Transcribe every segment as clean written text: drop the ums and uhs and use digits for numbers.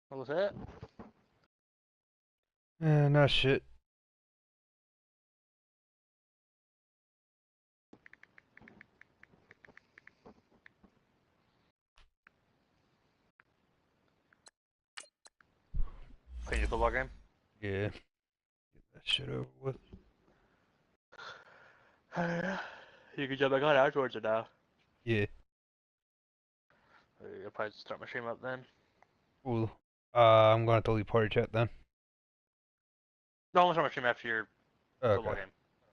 What was that? Not shit. Playing your football game? Yeah. Get that shit over with. You can jump back on afterwards or now. Yeah. I'll probably start my stream up then. Cool. I'm gonna have to leave party chat then. No, I'm gonna start my stream after your football Okay. game.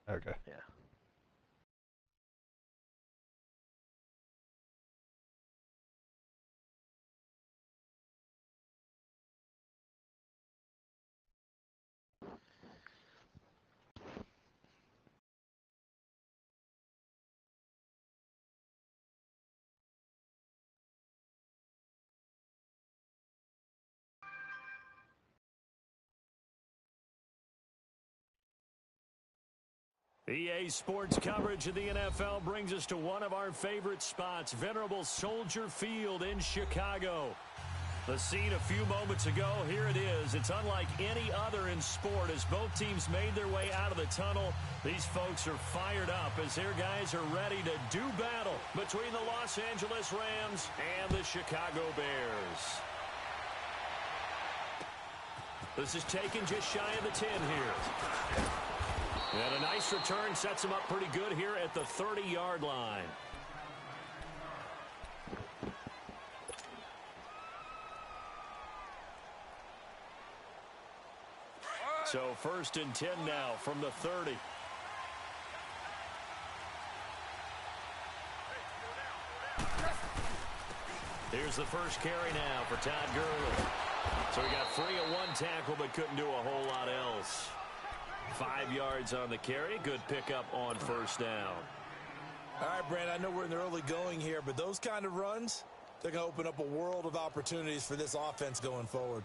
Okay. Yeah. EA Sports coverage of the NFL brings us to one of our favorite spots, venerable Soldier Field in Chicago. The scene a few moments ago, here it is. It's unlike any other in sport as both teams made their way out of the tunnel. These folks are fired up as their guys are ready to do battle between the Los Angeles Rams and the Chicago Bears. This is taken just shy of the 10 here. And a nice return sets him up pretty good here at the 30-yard line. So 1st and 10 now from the 30. Here's the first carry now for Todd Gurley. So he got free of one tackle but couldn't do a whole lot else. 5 yards on the carry. Good pickup on 1st down. All right, Brand, I know we're in the early going here, but those kind of runs, they're going to open up a world of opportunities for this offense going forward.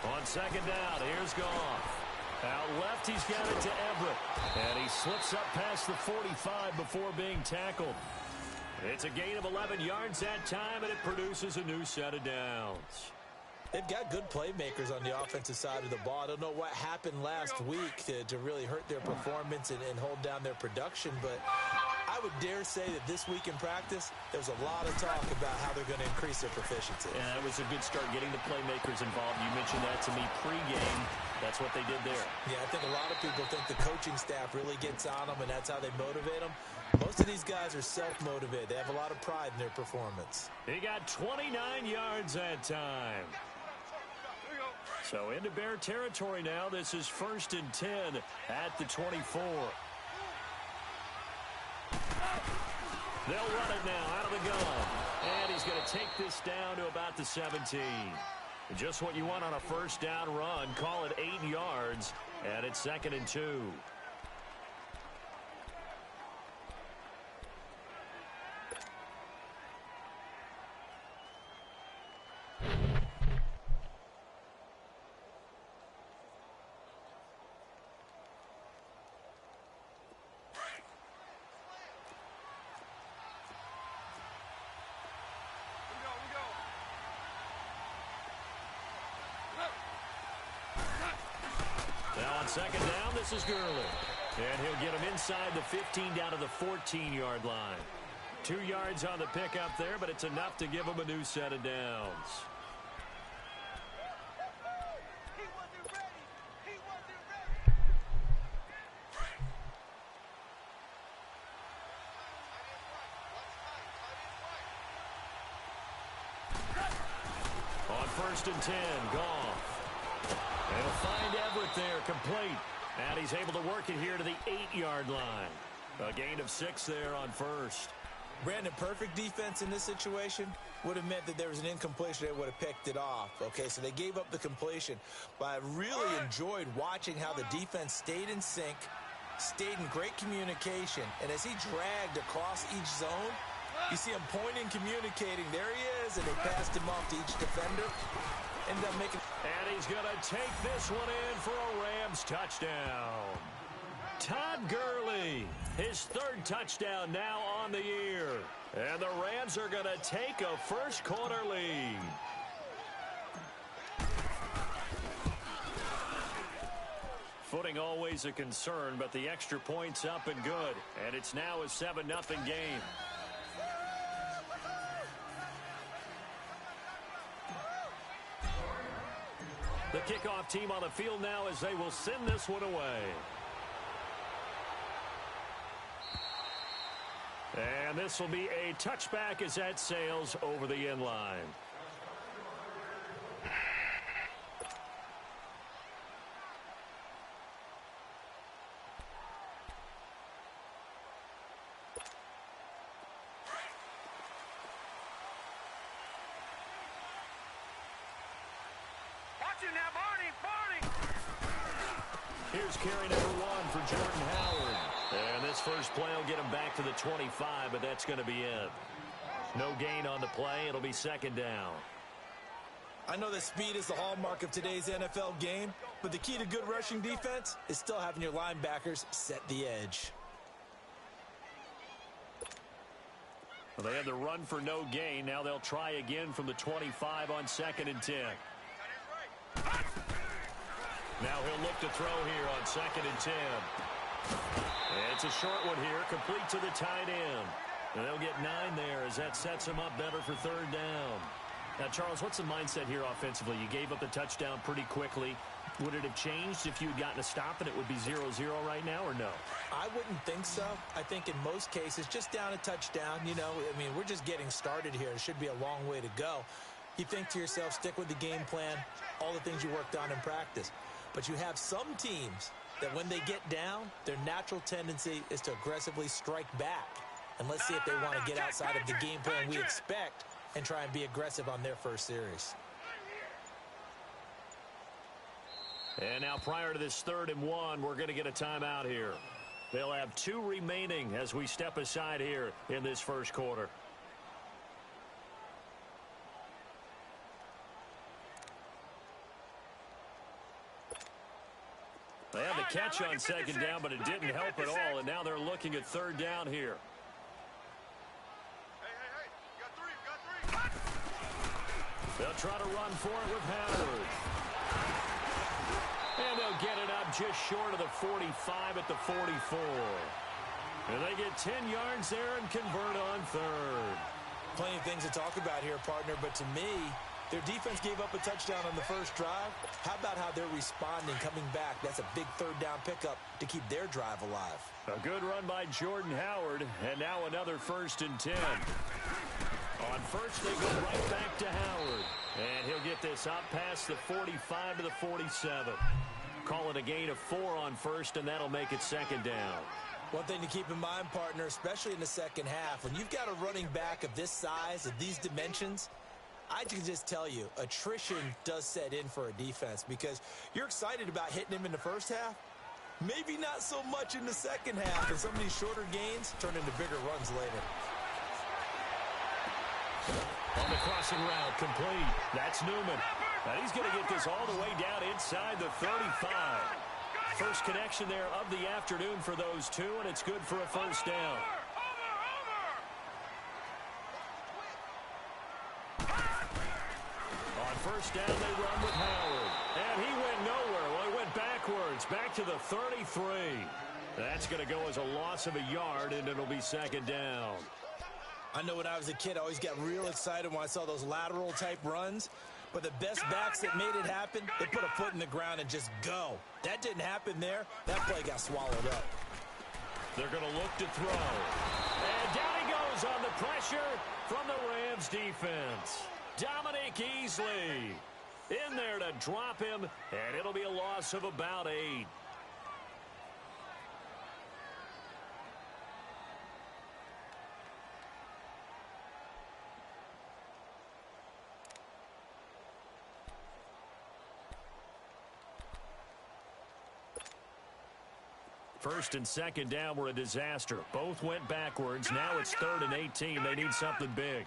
On 2nd down, here's Goff. Out left, he's got it to Everett. And he slips up past the 45 before being tackled. It's a gain of 11 yards that time, and it produces a new set of downs. They've got good playmakers on the offensive side of the ball. I don't know what happened last week to really hurt their performance and hold down their production, but I would dare say that this week in practice, there's a lot of talk about how they're going to increase their proficiency. Yeah, it was a good start getting the playmakers involved. You mentioned that to me pregame. That's what they did there. Yeah, I think a lot of people think the coaching staff really gets on them, and that's how they motivate them. Most of these guys are self-motivated. They have a lot of pride in their performance. He got 29 yards that time. So into Bear territory now. This is 1st and 10 at the 24. They'll run it now out of the gun. And he's going to take this down to about the 17. Just what you want on a 1st down run. Call it 8 yards. And it's 2nd and 2. Now on 2nd down, this is Gurley. And he'll get him inside the 15 down to the 14-yard line. 2 yards on the pickup there, but it's enough to give him a new set of downs. On 1st and 10, Goff. They'll find Everett there, complete. And he's able to work it here to the 8-yard line. A gain of 6 there on 1st. Brandon, perfect defense in this situation would have meant that there was an incompletion. They would have picked it off. Okay, so they gave up the completion. But I really enjoyed watching how the defense stayed in sync, stayed in great communication. And as he dragged across each zone, you see him pointing, communicating. There he is, and they passed him off to each defender. ended up making... And he's going to take this one in for a Rams touchdown. Todd Gurley, his third touchdown now on the year. And the Rams are going to take a first quarter lead. Footing always a concern, but the extra point's up and good. And it's now a 7-0 game. The kickoff team on the field now as they will send this one away. And this will be a touchback as that sails over the end line. Here's carry number 1 for Jordan Howard. And this first play will get him back to the 25, but that's going to be it. No gain on the play. It'll be second down. I know that speed is the hallmark of today's NFL game, but the key to good rushing defense is still having your linebackers set the edge. Well, they had the run for no gain. Now they'll try again from the 25 on 2nd and 10. Now he'll look to throw here on 2nd and 10. It's a short one here, complete to the tight end. And they'll get 9 there as that sets them up better for third down. Now, Charles, what's the mindset here offensively? You gave up the touchdown pretty quickly. Would it have changed if you had gotten a stop and it would be 0-0 right now, or no? I wouldn't think so. I think in most cases, just down a touchdown, you know, I mean, we're just getting started here. It should be a long way to go. You think to yourself, stick with the game plan, all the things you worked on in practice. But you have some teams that when they get down, their natural tendency is to aggressively strike back. And let's see if they want to get outside of the game plan we expect and try and be aggressive on their first series. And now prior to this 3rd and 1, we're going to get a timeout here. They'll have 2 remaining as we step aside here in this first quarter. They had the catch on 2nd down, but it didn't help at all, and now they're looking at 3rd down here. They'll try to run for it with Howard. And they'll get it up just short of the 45 at the 44. And they get 10 yards there and convert on 3rd. Plenty of things to talk about here, partner, but to me, their defense gave up a touchdown on the first drive. How about how they're responding, coming back? That's a big 3rd down pickup to keep their drive alive. A good run by Jordan Howard, and now another 1st and 10. On first, they go right back to Howard. And he'll get this out past the 45 to the 47. Call it a gain of 4 on first, and that'll make it 2nd down. One thing to keep in mind, partner, especially in the second half, when you've got a running back of this size, of these dimensions, I can just tell you, attrition does set in for a defense because you're excited about hitting him in the first half. Maybe not so much in the second half, and some of these shorter gains turn into bigger runs later. On the crossing route, complete. That's Newman. And he's going to get this all the way down inside the 35. First connection there of the afternoon for those 2, and it's good for a first down. On first down, they run with Howard. And he went nowhere. Well, he went backwards, back to the 33. That's going to go as a loss of a yard, and it'll be 2nd down. I know when I was a kid, I always got real excited when I saw those lateral-type runs. But the best backs that made it happen, they put a foot in the ground and just go. That didn't happen there. That play got swallowed up. They're going to look to throw. And down he goes on the pressure from the Rams defense. Dominique Easley in there to drop him, and it'll be a loss of about 8. First and 2nd down were a disaster. Both went backwards. Now it's 3rd and 18. They need something big.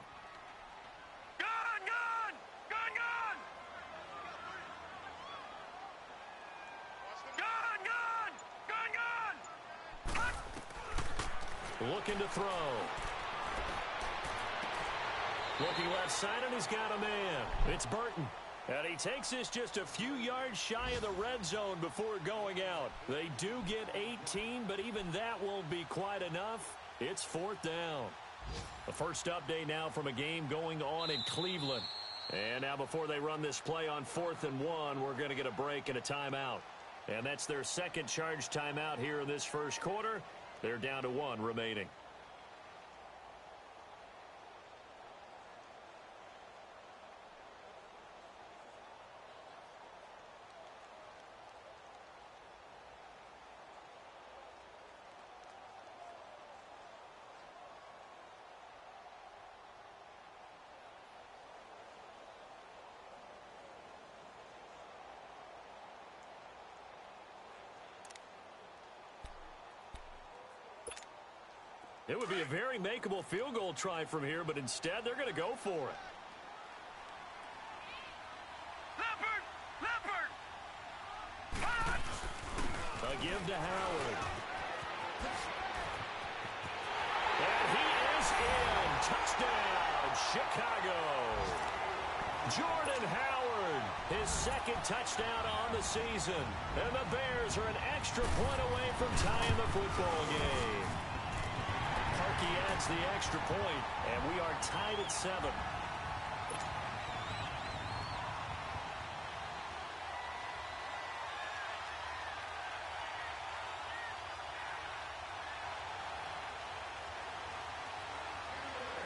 looking to throw. Looking left side, and he's got a man. It's Burton. And he takes this just a few yards shy of the red zone before going out. They do get 18, but even that won't be quite enough. It's 4th down. The first update now from a game going on in Cleveland. And now before they run this play on 4th and 1, we're going to get a break and a timeout. And that's their second charge timeout here in this first quarter. They're down to 1 remaining. It would be a very makeable field goal try from here, but instead they're going to go for it. Leopard! A give to Howard. And he is in. Touchdown, Chicago. Jordan Howard, his second touchdown on the season. And the Bears are an extra point away from tying the football game. Parkey adds the extra point, and we are tied at 7.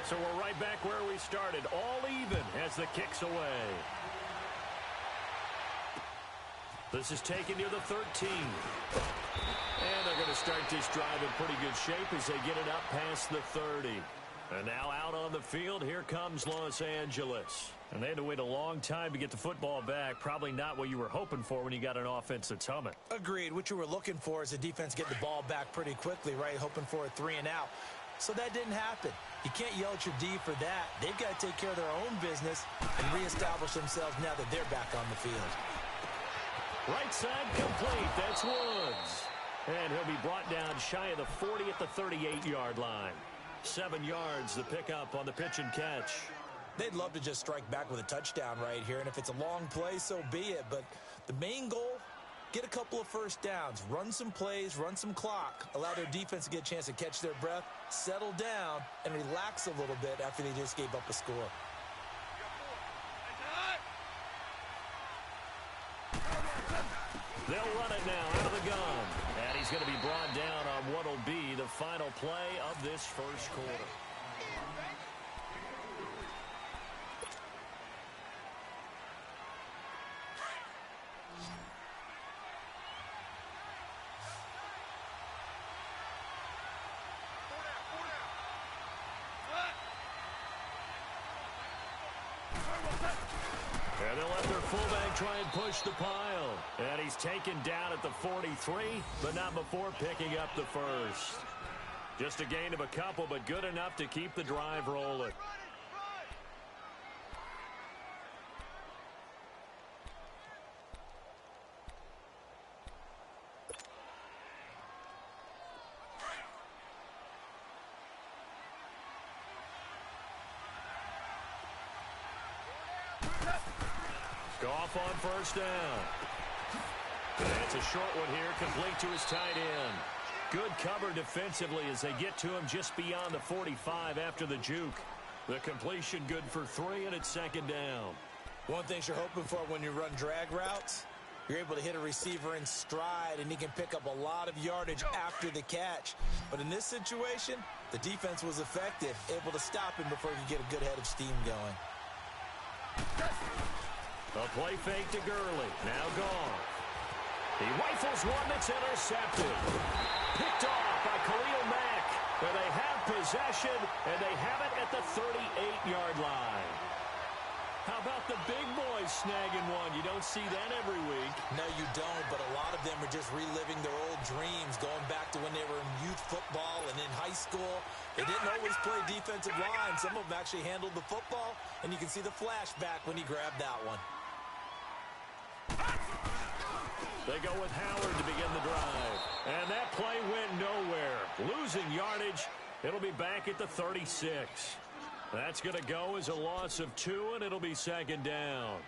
So we're right back where we started, all even as the kick's away. This is taken near the 13. And they're going to start this drive in pretty good shape as they get it up past the 30. And now out on the field, here comes Los Angeles. And they had to wait a long time to get the football back. Probably not what you were hoping for when you got an offense that's humming. Agreed. What you were looking for is the defense get the ball back pretty quickly, right? Hoping for a 3 and out. So that didn't happen. You can't yell at your D for that. They've got to take care of their own business and reestablish themselves now that they're back on the field. Right side complete. That's Woods. And he'll be brought down shy of the 40 at the 38-yard line. 7 yards the pickup on the pitch and catch. They'd love to just strike back with a touchdown right here, and if it's a long play, so be it. But the main goal, get a couple of first downs, run some plays, run some clock, allow their defense to get a chance to catch their breath, settle down, and relax a little bit after they just gave up a score. They'll run it now out of the gun. And he's going to be brought down on what will be the final play of this first quarter. And they'll let their fullback try and push the pile. And he's taken down at the 43, but not before picking up the first. Just a gain of a couple, but good enough to keep the drive rolling. Goff on first down. And it's a short one here, complete to his tight end. Good cover defensively as they get to him just beyond the 45 after the juke. The completion good for 3, and it's second down. One thing you're hoping for when you run drag routes, you're able to hit a receiver in stride, and he can pick up a lot of yardage after the catch. But in this situation, the defense was effective, able to stop him before he could get a good head of steam going. A play fake to Gurley. Now gone. He rifles one that's intercepted. Picked off by Khalil Mack. Where they have possession, and they have it at the 38-yard line. How about the big boys snagging one? You don't see that every week. No, you don't, but a lot of them are just reliving their old dreams, going back to when they were in youth football and in high school. They didn't always play defensive line. Some of them actually handled the football, and you can see the flashback when he grabbed that one. They go with Howard to begin the drive. And that play went nowhere. Losing yardage It'll be back at the 36. That's going to go as a loss of 2, and it'll be second down.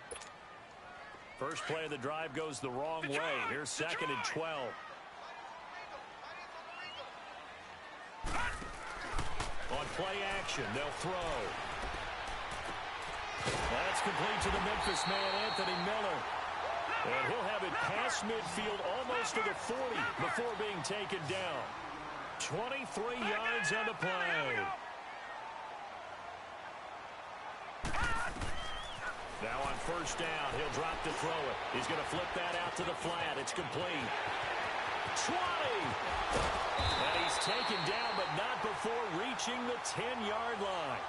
First play of the drive goes the wrong way. Here's second and 12. On play action, they'll throw. That's complete to the Memphis man, Anthony Miller. And he'll have it past midfield almost to the 40 before being taken down. 23 yards on the play. Now on first down, he'll drop to throw it. He's going to flip that out to the flat. It's complete. 20! And he's taken down, but not before reaching the 10-yard line.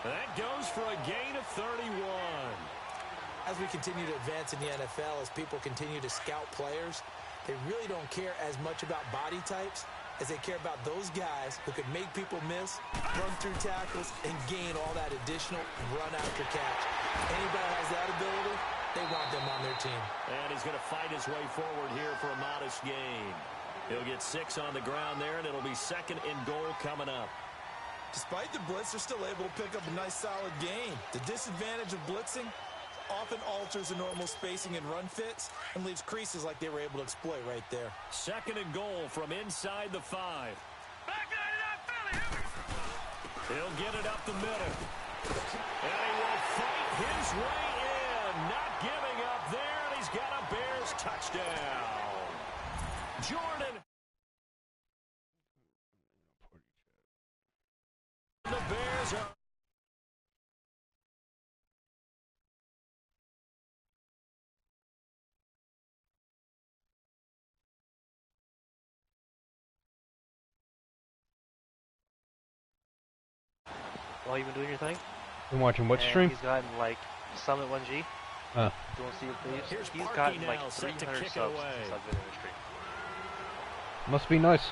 That goes for a gain of 31. As we continue to advance in the NFL, as people continue to scout players, they really don't care as much about body types as they care about those guys who can make people miss, run through tackles, and gain all that additional run after catch. Anybody has that ability, they want them on their team. And he's going to fight his way forward here for a modest gain. He'll get 6 on the ground there, and it'll be second and goal coming up. Despite the blitz, they're still able to pick up a nice, solid gain. The disadvantage of blitzing often alters the normal spacing and run fits and leaves creases like they were able to exploit right there. Second and goal from inside the 5. He'll get it up the middle. And he will fight his way in. Not giving up there, and he's got a Bears touchdown. Jordan. The Bears are... While you've been doing your thing? Been watching what And stream? He's gotten like Summit 1G. Huh. Do you want to see it, please? Here's He's Parkey gotten now, like set to 300 kick it subs away. since I've been in the stream. Must be nice.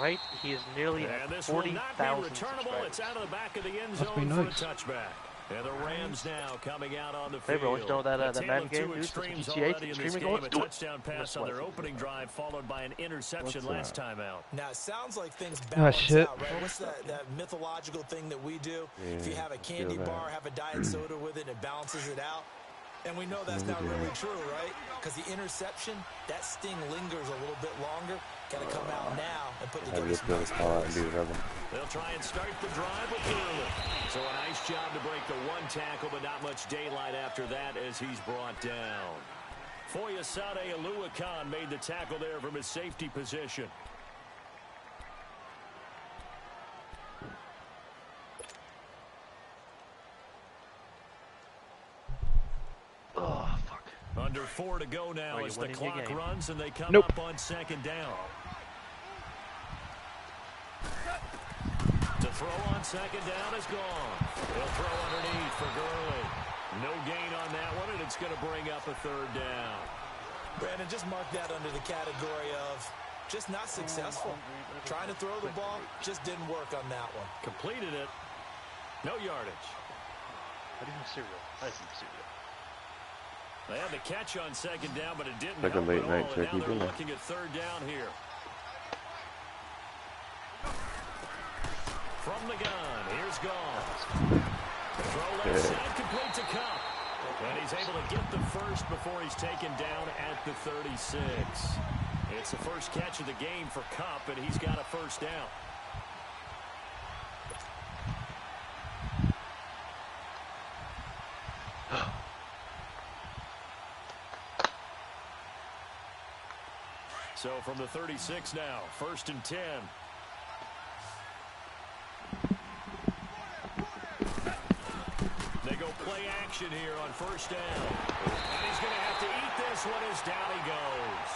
Right? He is nearly And at this will not be 40,000 returnable. subscribers. It's out of the back of the end Must zone be for a nice. touchback. And the Rams now coming out on the Hey field. bro, want you to know that, A that tale Madden of game, two dude? Some extremes GTA, already in this streaming game. goals? A Do it. touchdown pass on their opening drive, followed by an interception last time out. Now, it sounds like things balance shit. out, right? What's that mythological thing that we do? If you have a candy bar, have a diet soda with it, it balances it out. And we know that's not really true, right? Because the interception, that sting lingers a little bit longer. Got to come out now and put together some nice plays. They'll try and start the drive with Gurley. So a nice job to break the one tackle, but not much daylight after that as he's brought down. Foyesade Oluwakan made the tackle there from his safety position. Oh, fuck. Under 4 to go now Are you as the winning your clock game? runs and they come Nope. up on second down. To throw on second down is gone. He'll throw underneath for Gurley. No gain on that one, and it's going to bring up a third down. Brandon, just mark that under the category of just not successful. Trying to throw the ball, just didn't work on that one. Completed it. No yardage. I didn't have cereal. I had some cereal. They had the catch on second down, but it didn't Like a help late at night all. And turkey now they're dinner. looking at third down here. From the gun, here's Goff. Throw left side, complete to Cup. And he's able to get the first before he's taken down at the 36. It's the first catch of the game for Cup, and he's got a first down. So from the 36 now, first and 10. They go play action here on first down. And he's going to have to eat this one as down he goes.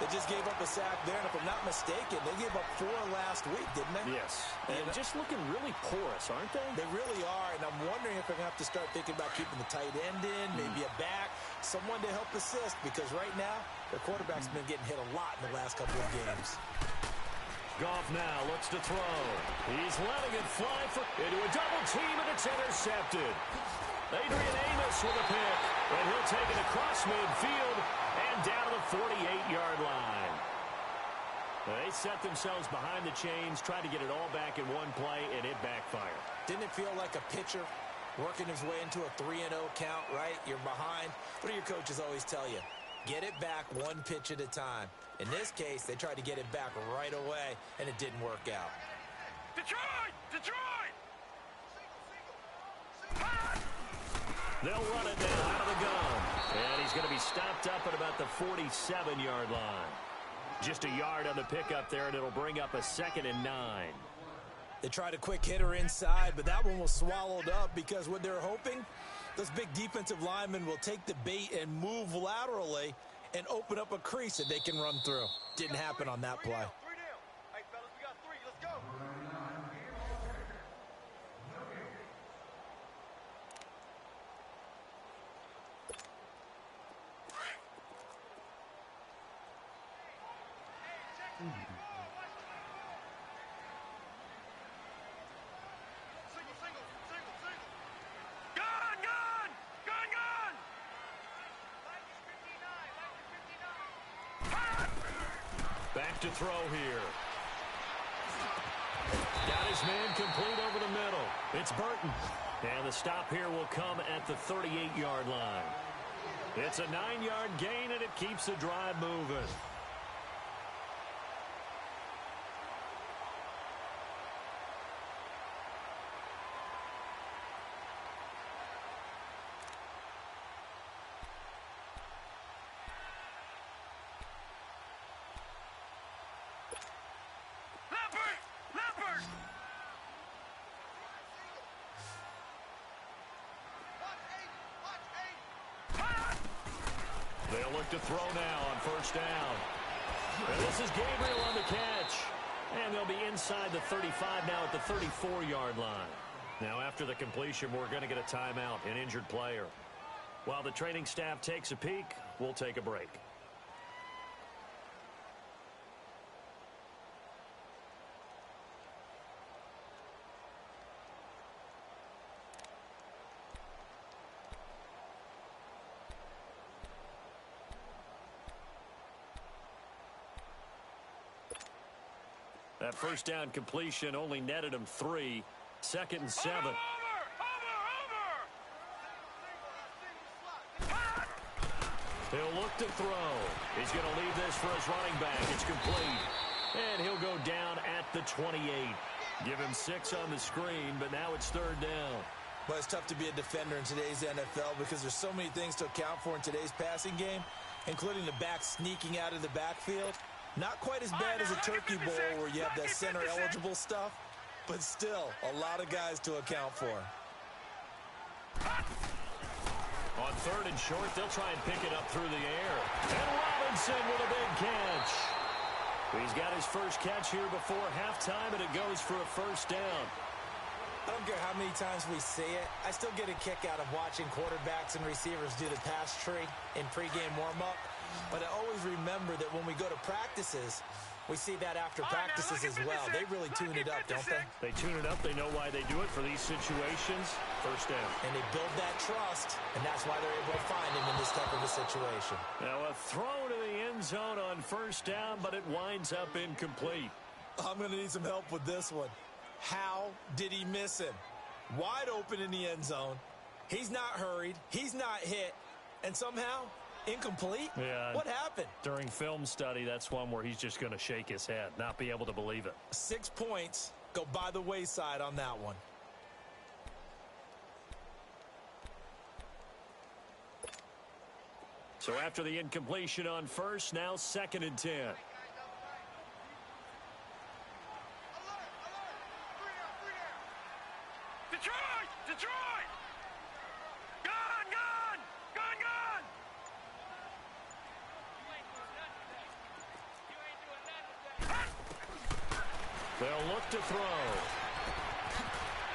They just gave up a sack there, and if I'm not mistaken, they gave up 4 last week, didn't they? Yes. And just looking really porous, aren't they? They really are, and I'm wondering if they're going to have to start thinking about keeping the tight end in, maybe a back, someone to help assist, because right now, their quarterback's been getting hit a lot in the last couple of games. Goff now looks to throw. He's letting it fly into a double team, and it's intercepted. Adrian Amos with a pick, and he'll take it across midfield and down to the 48-yard line. They set themselves behind the chains, tried to get it all back in one play, and it backfired. Didn't it feel like a pitcher working his way into a 3-0 count, right? You're behind. What do your coaches always tell you? Get it back one pitch at a time. In this case, they tried to get it back right away, and it didn't work out. Detroit! Detroit! They'll run it now out of the gun. And he's going to be stopped up at about the 47-yard line. Just a yard on the pickup there, and it'll bring up a 2nd and 9. They tried a quick hitter inside, but that one was swallowed up because what they're hoping, those big defensive linemen will take the bait and move laterally and open up a crease that they can run through. Didn't happen on that play. Hey, fellas, we got 3. Let's go. Back to throw here. Got his man complete over the middle. It's Burton. And the stop here will come at the 38-yard line. It's a 9-yard gain, and it keeps the drive moving. They'll look to throw now on first down. And this is Gabriel on the catch. And they'll be inside the 35 now at the 34-yard line. Now after the completion, we're going to get a timeout, an injured player. While the training staff takes a peek, we'll take a break. That first down completion only netted him 3. 2nd and 7. He'll look to throw. He's going to leave this for his running back. It's complete. And he'll go down at the 28. Give him 6 on the screen, but now it's 3rd down. But it's tough to be a defender in today's NFL because there's so many things to account for in today's passing game, including the back sneaking out of the backfield. Not quite as bad as a turkey bowl where you have that center-eligible stuff, but still a lot of guys to account for. On 3rd and short, they'll try and pick it up through the air. And Robinson with a big catch. He's got his first catch here before halftime, and it goes for a first down. I don't care how many times we see it. I still get a kick out of watching quarterbacks and receivers do the pass tree in pregame warm-up. But I always remember that when we go to practices, we see that after practices as well. They really tune it up, don't they? They tune it up. They know why they do it for these situations. First down. And they build that trust, and that's why they're able to find him in this type of a situation. Now a throw to the end zone on first down, but it winds up incomplete. I'm going to need some help with this one. How did he miss him? Wide open in the end zone. He's not hurried. He's not hit. And somehow, incomplete? Yeah. What happened? During film study, that's one where he's just going to shake his head, not be able to believe it. 6 points go by the wayside on that one. So after the incompletion on first, now 2nd and 10. Detroit! Detroit! Gone! Gone! Gone! Gone! They'll look to throw.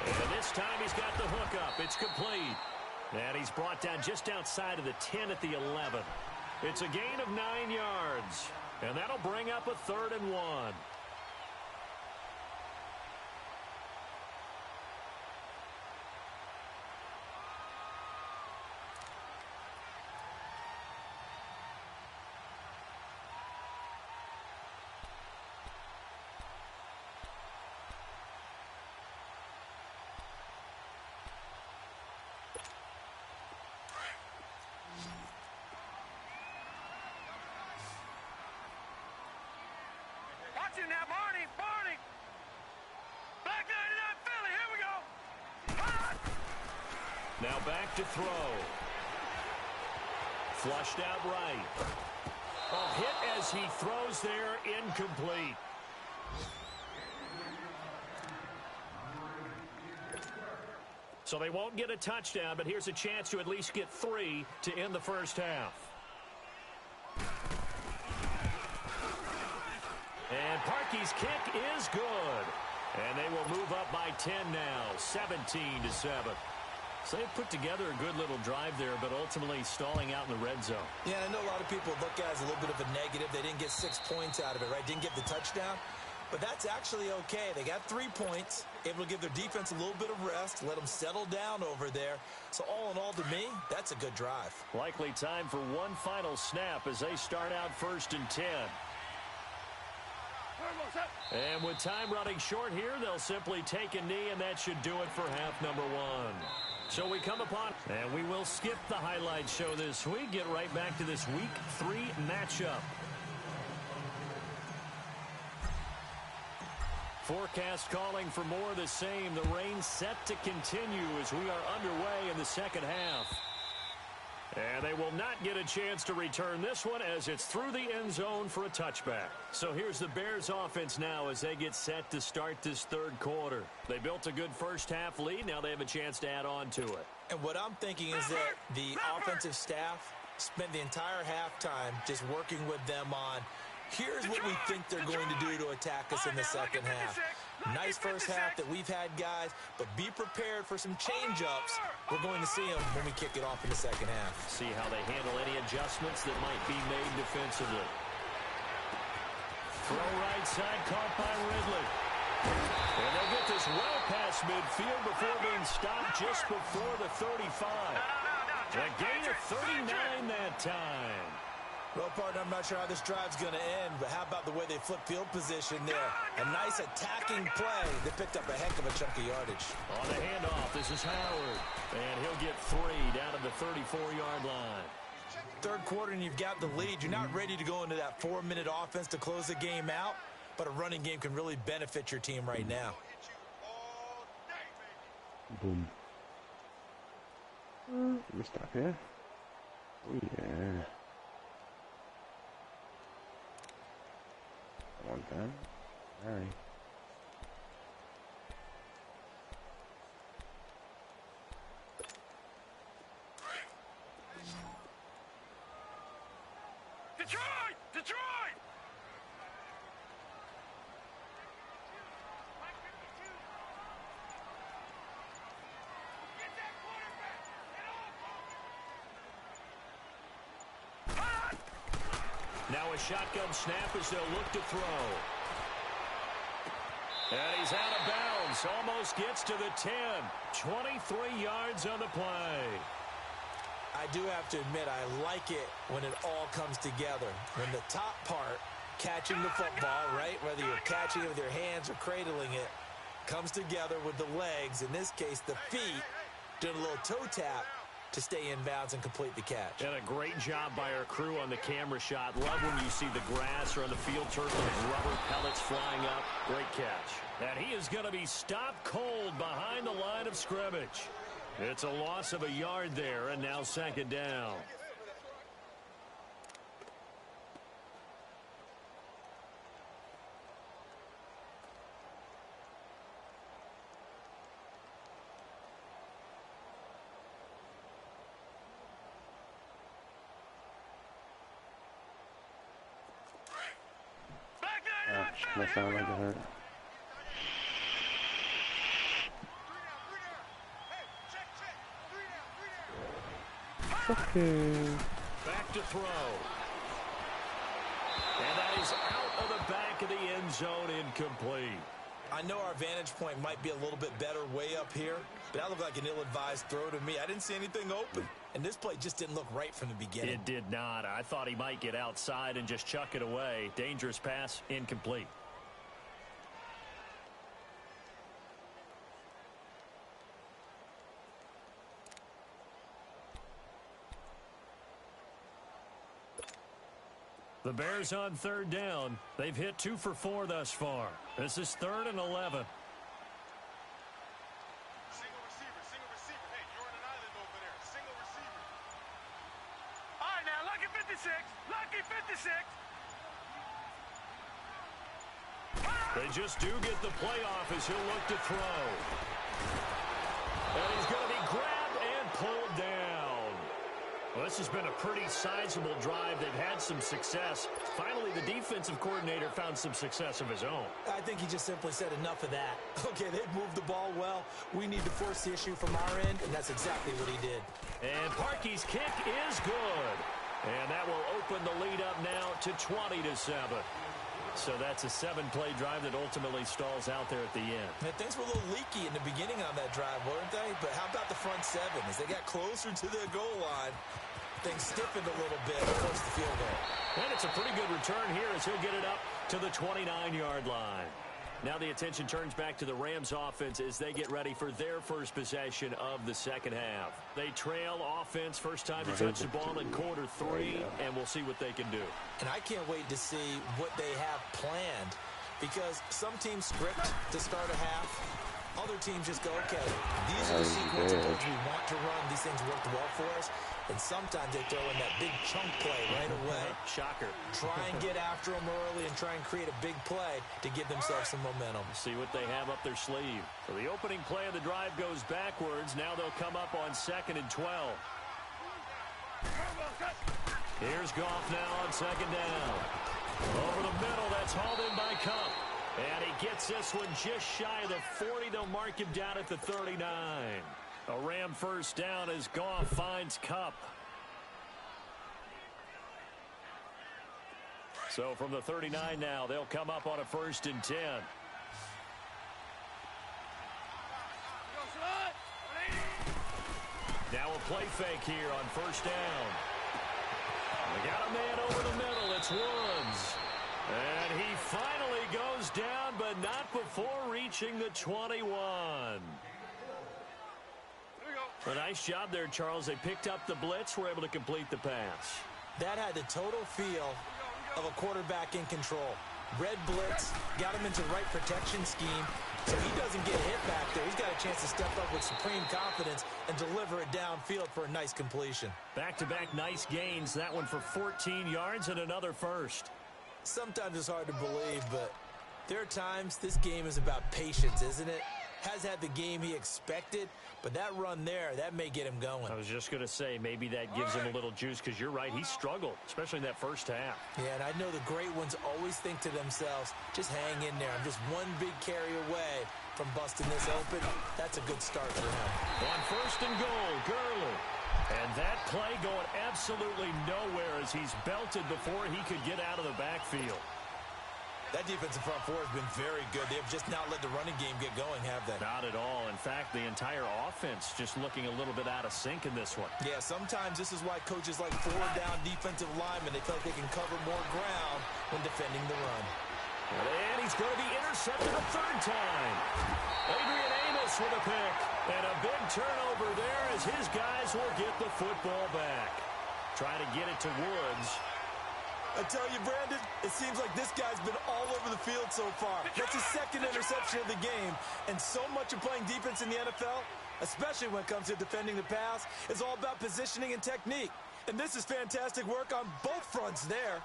And this time he's got the hook up. It's complete. And he's brought down just outside of the 10 at the 11. It's a gain of 9 yards. And that'll bring up a 3rd and 1. you now, Barney. Barney. Black 99 Philly. Here we go. Hot. Now back to throw. Flushed out right. Oh, hit as he throws there, incomplete. So they won't get a touchdown, but here's a chance to at least get 3 to end the first half. And Parkey's kick is good. And they will move up by 10 now, 17-7. So they put together a good little drive there, but ultimately stalling out in the red zone. Yeah, I know a lot of people look at it as a little bit of a negative. They didn't get 6 points out of it, right? Didn't get the touchdown. But that's actually okay. They got 3 points, able to give their defense a little bit of rest, let them settle down over there. So all in all, to me, that's a good drive. Likely time for one final snap as they start out 1st and 10. And with time running short here, they'll simply take a knee, and that should do it for half number 1. So we come upon, and we will skip the highlight show this week, get right back to this Week 3 matchup. Forecast calling for more of the same. The rain set to continue as we are underway in the second half. And they will not get a chance to return this one as it's through the end zone for a touchback. So here's the Bears offense now as they get set to start this third quarter. They built a good first half lead. Now they have a chance to add on to it. And what I'm thinking is that the offensive staff spent the entire halftime just working with them on, here's what we think they're going to do to attack us in the second half. Nice first half that we've had, guys, but be prepared for some change-ups. We're going to see them when we kick it off in the second half. See how they handle any adjustments that might be made defensively. Throw right side, caught by Ridley. And they'll get this well past midfield before being stopped just before the 35. A gain of 39 that time. Well, partner, I'm not sure how this drive's going to end, but how about the way they flip field position there? A nice attacking play. They picked up a heck of a chunk of yardage. On the handoff, this is Howard. And he'll get 3 down to the 34-yard line. Third quarter, and you've got the lead. You're not ready to go into that 4-minute offense to close the game out, but a running game can really benefit your team right now. Boom. We stop here. Oh, yeah. One time. All right. Detroit! Detroit! Get that quarterback! Now a shotgun snap as they'll look to throw. And he's out of bounds. Almost gets to the 10. 23 yards on the play. I do have to admit, I like it when it all comes together. When the top part, catching the football, right, whether you're catching it with your hands or cradling it, comes together with the legs, in this case the feet, doing a little toe tap to stay in bounds and complete the catch. And a great job by our crew on the camera shot. Love when you see the grass or on the field turf with rubber pellets flying up. Great catch. And he is going to be stopped cold behind the line of scrimmage. It's a loss of a yard there, and now second down. That sound like it hurt. Okay. Back to throw. And that is out of the back of the end zone, incomplete. I know our vantage point might be a little bit better way up here, but that looked like an ill-advised throw to me. I didn't see anything open, and this play just didn't look right from the beginning. It did not. I thought he might get outside and just chuck it away. Dangerous pass, incomplete. The Bears on third down. They've hit 2 for 4 thus far. This is 3rd and 11. Single receiver. Hey, you're on an island over there. Single receiver. All right, now, lucky 56. Lucky 56. They just do get the playoff as he'll look to throw. And he's going to be grabbed and pulled down. Well, this has been a pretty sizable drive. They've had some success. Finally, the defensive coordinator found some success of his own. I think he just simply said enough of that. Okay, they've moved the ball well. We need to force the issue from our end, and that's exactly what he did. And Parkey's kick is good. And that will open the lead up now to 20-7. So that's a 7-play drive that ultimately stalls out there at the end. Man, things were a little leaky in the beginning on that drive, weren't they? But how about the front 7? As they got closer to the goal line, things stiffened a little bit towards the field goal. And it's a pretty good return here as he'll get it up to the 29-yard line. Now the attention turns back to the Rams offense as they get ready for their first possession of the second half. They trail offense, first time to touch the ball in quarter 3, and we'll see what they can do. And I can't wait to see what they have planned, because some teams script to start a half. Other teams just go, okay, these are the sequence of plays we want to run. These things worked well for us. And sometimes they throw in that big chunk play right away. Shocker. Try and get after them early and try and create a big play to give themselves some momentum. See what they have up their sleeve. So the opening play of the drive goes backwards. Now they'll come up on 2nd and 12. Here's Goff now on 2nd down. Over the middle, that's hauled in by Cup. And he gets this one just shy of the 40. They'll mark him down at the 39. A Ram first down as Goff finds Cup. So from the 39 now, they'll come up on a 1st and 10. Now a play fake here on 1st down. They got a man over the middle. It's Woods. And he finally goes down, but not before reaching the 21. A nice job there, Charles. They picked up the blitz, were able to complete the pass. That had the total feel of a quarterback in control. Red blitz, got him into the right protection scheme, so he doesn't get hit back there. He's got a chance to step up with supreme confidence and deliver it downfield for a nice completion. Back-to-back nice gains. That one for 14 yards and another first. Sometimes it's hard to believe, but there are times this game is about patience, isn't it? Has had the game he expected, but that run there, that may get him going. I was just going to say, maybe that gives him a little juice, because you're right, he struggled, especially in that first half. Yeah, and I know the great ones always think to themselves, just hang in there. I'm just one big carry away from busting this open. That's a good start for him. On 1st and goal, Gurley. And that play going absolutely nowhere as he's belted before he could get out of the backfield. That defensive front four has been very good. They've just not let the running game get going, have they? Not at all. In fact, the entire offense just looking a little bit out of sync in this one. Yeah, sometimes this is why coaches like 4-down defensive linemen, they feel like they can cover more ground when defending the run. And he's going to be intercepted a 3rd time. Adrian Amos with a pick. And a big turnover there as his guys will get the football back. Trying to get it to Woods. I tell you, Brandon, it seems like this guy's been all over the field so far. That's his 2nd interception of the game. And so much of playing defense in the NFL, especially when it comes to defending the pass, is all about positioning and technique. And this is fantastic work on both fronts there.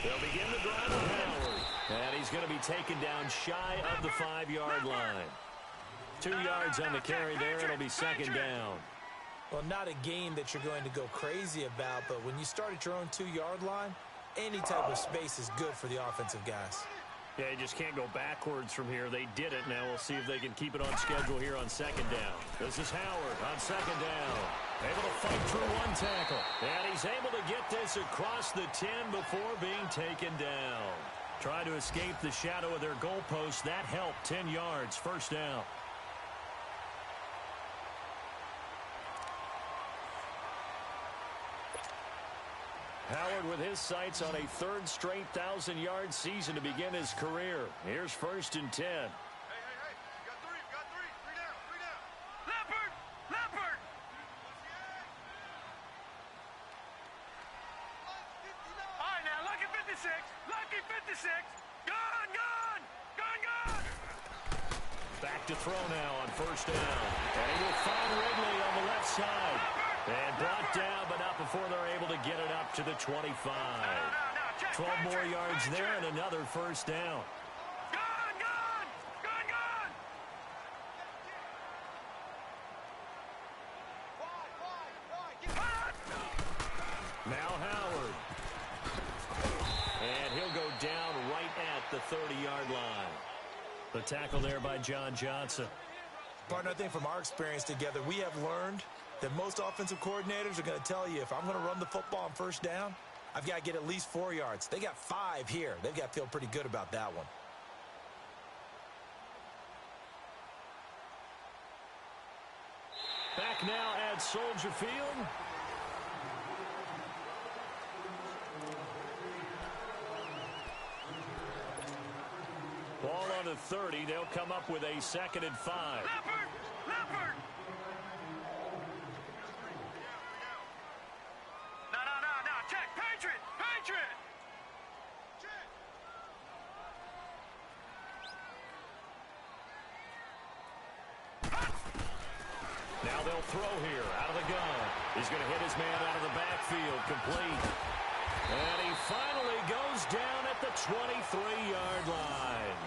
They'll begin the drive with Howard. And he's going to be taken down shy of the 5-yard line. 2 yards on the carry there. It'll be 2nd down. Well, not a gain that you're going to go crazy about, but when you start at your own 2-yard line, any type of space is good for the offensive guys. Yeah, you just can't go backwards from here. They did it. Now we'll see if they can keep it on schedule here on 2nd down. This is Howard on 2nd down. Able to fight through one tackle. And he's able to get this across the 10 before being taken down. Try to escape the shadow of their goalpost. That helped. 10 yards. 1st down. Howard with his sights on a third straight 1,000-yard season to begin his career. Here's 1st and 10. Hey. You got three. Three down. Leopard. All right, now, lucky 56. Gone. Back to throw now on 1st down. And he will find Ridley on the left side. And brought down, but not before they're able to get it up to the 25. 12 more yards there and another 1st down. Gone. Now Howard. And he'll go down right at the 30-yard line. The tackle there by John Johnson. Partner, I think from our experience together, we have learned that most offensive coordinators are going to tell you, if I'm going to run the football on 1st down, I've got to get at least 4 yards. They got 5 here. They've got to feel pretty good about that one. Back now at Soldier Field. Ball on the 30. They'll come up with a 2nd and 5. Leopard. No. Check. Patriot. Check. Now they'll throw here out of the gun. He's going to hit his man out of the backfield. Complete. And he finally goes down at the 23-yard line.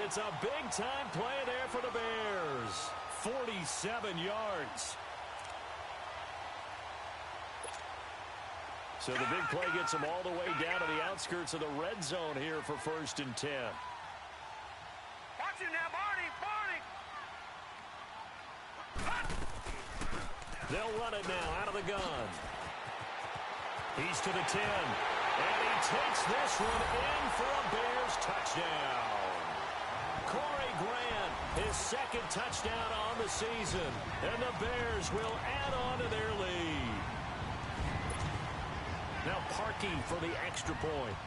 It's a big-time play there for the Bears. 47 yards. So the big play gets him all the way down to the outskirts of the red zone here for 1st and 10. Watch him now, Barney. They'll run it now out of the gun. He's to the 10. And he takes this one in for a Bears touchdown. Corey Grant, his 2nd touchdown on the season. And the Bears will add on to their lead. Now Parkey for the extra point.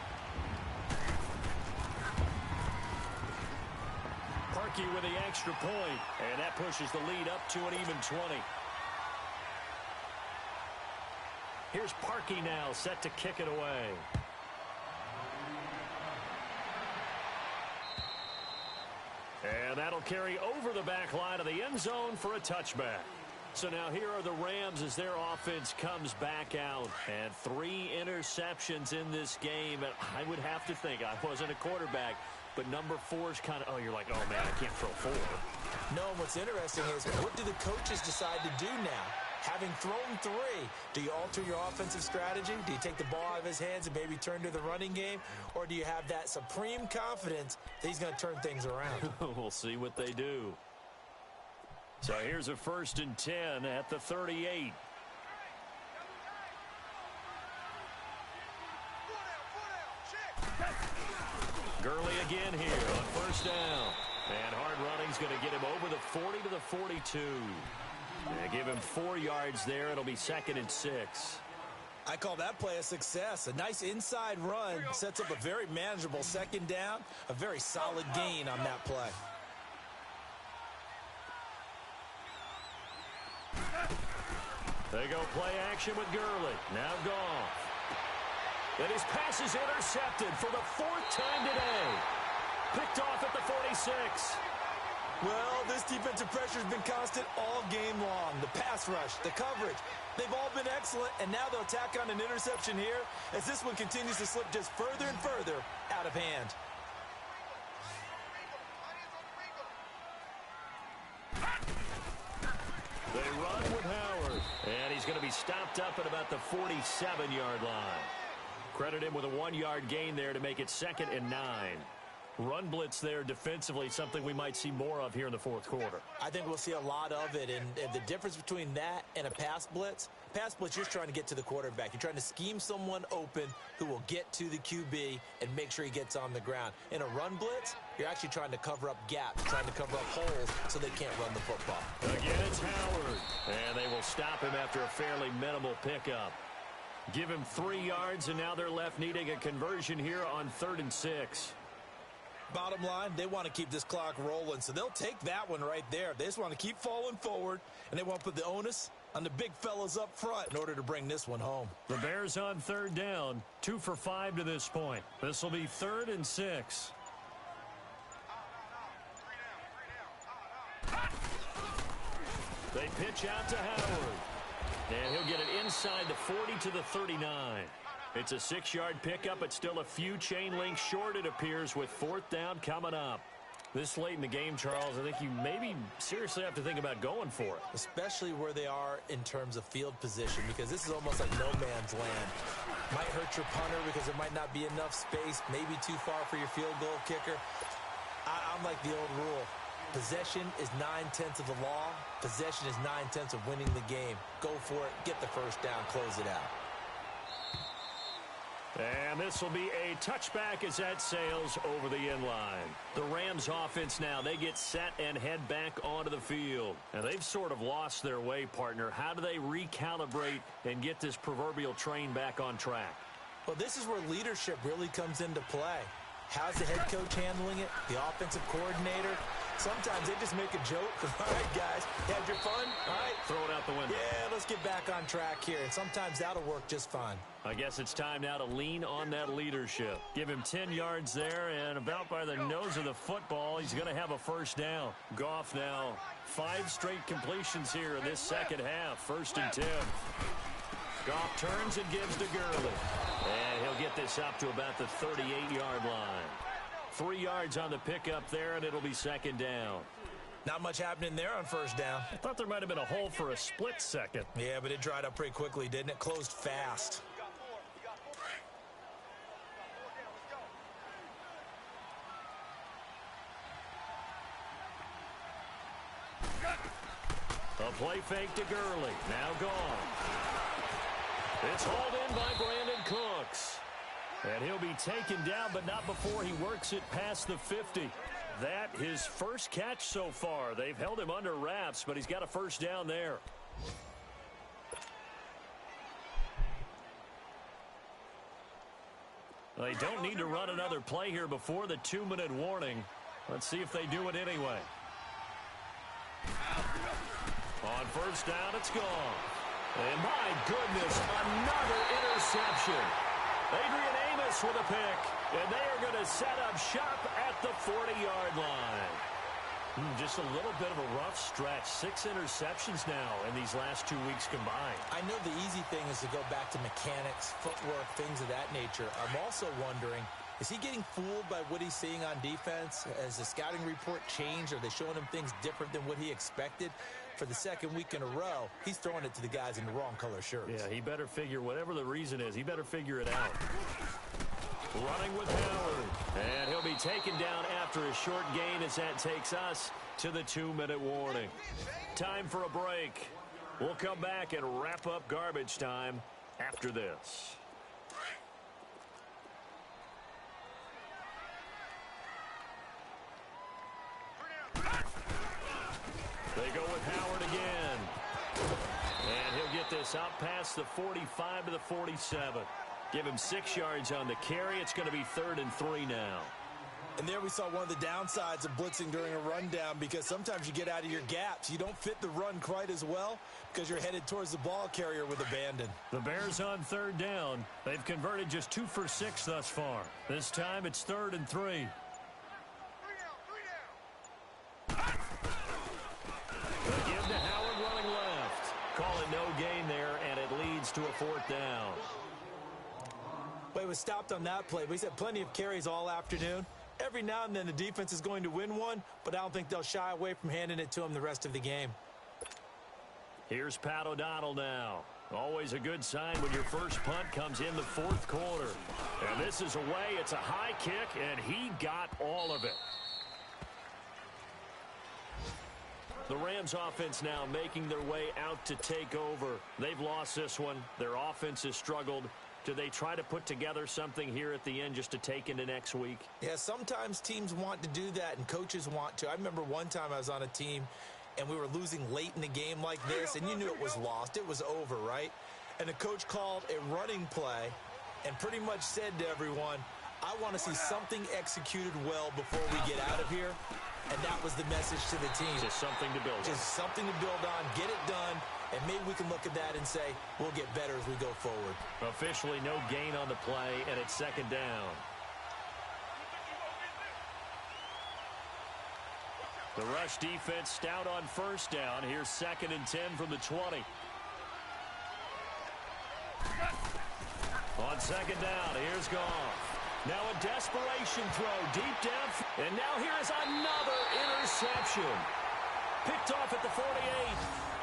Parkey with the extra point, and that pushes the lead up to an even 20. Here's Parkey now, set to kick it away. And that'll carry over the back line of the end zone for a touchback. So now here are the Rams as their offense comes back out. And 3 interceptions in this game. And I would have to think, I wasn't a quarterback, but number 4 is kind of, oh, you're like, oh, man, I can't throw 4. No, what's interesting is, what do the coaches decide to do now? Having thrown 3, do you alter your offensive strategy? Do you take the ball out of his hands and maybe turn to the running game? Or do you have that supreme confidence that he's going to turn things around? We'll see what they do. So here's a 1st and 10 at the 38. Gurley again here on 1st down. And hard running's going to get him over the 40 to the 42. And give him 4 yards there. It'll be 2nd and 6. I call that play a success. A nice inside run sets up a very manageable 2nd down. A very solid gain on that play. They go play action with Gurley. Now Goff. And his pass is intercepted for the 4th time today. Picked off at the 46. Well, this defensive pressure has been constant all game long. The pass rush, the coverage, they've all been excellent, and now they'll tack on an interception here as this one continues to slip just further and further out of hand. They run with Howard, and he's going to be stopped up at about the 47-yard line. Credit him with a 1-yard gain there to make it 2nd and 9. Run blitz there defensively, something we might see more of here in the 4th quarter. I think we'll see a lot of it, and the difference between that and a pass blitz, you're trying to get to the quarterback. You're trying to scheme someone open who will get to the QB and make sure he gets on the ground. In a run blitz, you're actually trying to cover up gaps, trying to cover up holes so they can't run the football. Again, it's Howard, and they will stop him after a fairly minimal pickup. Give him 3 yards, and now they're left needing a conversion here on 3rd and 6. Bottom line, they want to keep this clock rolling, so they'll take that one right there. They just want to keep falling forward, and they want to put the onus on the big fellas up front in order to bring this one home. The Bears on 3rd down, 2 for 5 to this point. This will be 3rd and 6. They pitch out to Howard. And he'll get it inside the 40 to the 39. It's a 6-yard pickup. It's still a few chain links short, it appears, with 4th down coming up. This late in the game, Charles, I think you maybe seriously have to think about going for it. Especially where they are in terms of field position, because this is almost like no man's land. Might hurt your punter because there might not be enough space, maybe too far for your field goal kicker. I'm like the old rule. Possession is 9/10 of the law. Possession is 9/10 of winning the game. Go for it. Get the first down. Close it out. And this will be a touchback as that sails over the end line. The Rams offense now, they get set and head back onto the field. And they've sort of lost their way, partner. How do they recalibrate and get this proverbial train back on track? Well, this is where leadership really comes into play. How's the head coach handling it? The offensive coordinator? Sometimes they just make a joke. All right, guys, you had your fun? All right. Throw it out the window. Yeah, let's get back on track here. And sometimes that'll work just fine. I guess it's time now to lean on that leadership. Give him 10 yards there, and about by the nose of the football, he's going to have a first down. Goff now, 5 straight completions here in this second half. 1st and 10. Goff turns and gives to Gurley. And he'll get this up to about the 38-yard line. 3 yards on the pickup there, and it'll be 2nd down. Not much happening there on 1st down. I thought there might have been a hole for a split second. Yeah, but it dried up pretty quickly, didn't it? Closed fast. A play fake to Gurley. Now gone. It's hauled in by Brandon Cooks. And he'll be taken down, but not before he works it past the 50. That his first catch so far. They've held him under wraps, but he's got a first down there. They don't need to run another play here before the 2-minute warning. Let's see if they do it anyway. On 1st down, it's gone. And my goodness, another interception. Adrian Amos with a pick, and they are going to set up shop at the 40-yard line. Just a little bit of a rough stretch. 6 interceptions now in these last 2 weeks combined. I know the easy thing is to go back to mechanics, footwork, things of that nature. I'm also wondering, is he getting fooled by what he's seeing on defense? Has the scouting report changed? Are they showing him things different than what he expected? For the 2nd week in a row, he's throwing it to the guys in the wrong color shirts. Yeah, he better figure, whatever the reason is, he better figure it out. Running with Howard. And he'll be taken down after a short gain as that takes us to the 2-minute warning. Time for a break. We'll come back and wrap up garbage time after this. They go with Howard again. And he'll get this out past the 45 to the 47. Give him 6 yards on the carry. It's going to be 3rd and 3 now. And there we saw one of the downsides of blitzing during a rundown, because sometimes you get out of your gaps. You don't fit the run quite as well because you're headed towards the ball carrier with abandon. The Bears on 3rd down. They've converted just 2 for 6 thus far. This time it's 3rd and 3. They give to Howard running left. Call it no gain there, and it leads to a 4th down. Well, he was stopped on that play, but he's had plenty of carries all afternoon. Every now and then the defense is going to win one, but I don't think they'll shy away from handing it to him the rest of the game. Here's Pat O'Donnell now. Always a good sign when your first punt comes in the 4th quarter. And this is away. It's a high kick, and he got all of it. The Rams offense now making their way out to take over. They've lost this one. Their offense has struggled. Do they try to put together something here at the end just to take into next week? Yeah, sometimes teams want to do that and coaches want to. I remember one time I was on a team and we were losing late in the game like this, and you knew it was lost. It was over, right? And the coach called a running play and pretty much said to everyone, I want to see something executed well before we get out of here. And that was the message to the team. Just something to build on. Just something to build on, get it done, and maybe we can look at that and say, we'll get better as we go forward. Officially no gain on the play, and it's second down. The rush defense stout on first down. Here's 2nd and 10 from the 20. On second down, here's Goff. Now a desperation throw deep down. And now here's another interception. Picked off at the 48.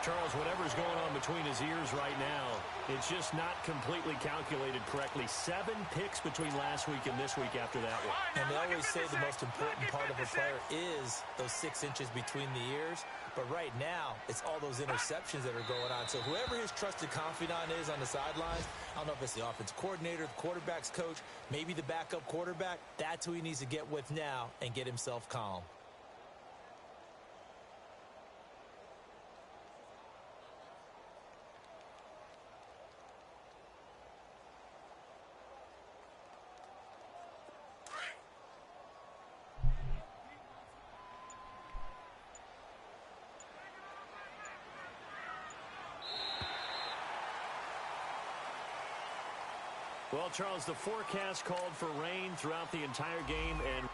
Charles, whatever's going on between his ears right now, it's just not completely calculated correctly. 7 picks between last week and this week after that one. And they always say the most important part of a player is those 6 inches between the ears. But right now, it's all those interceptions that are going on. So whoever his trusted confidant is on the sidelines, I don't know if it's the offense coordinator, the quarterback's coach, maybe the backup quarterback, that's who he needs to get with now and get himself calm. Well, Charles, the forecast called for rain throughout the entire game, and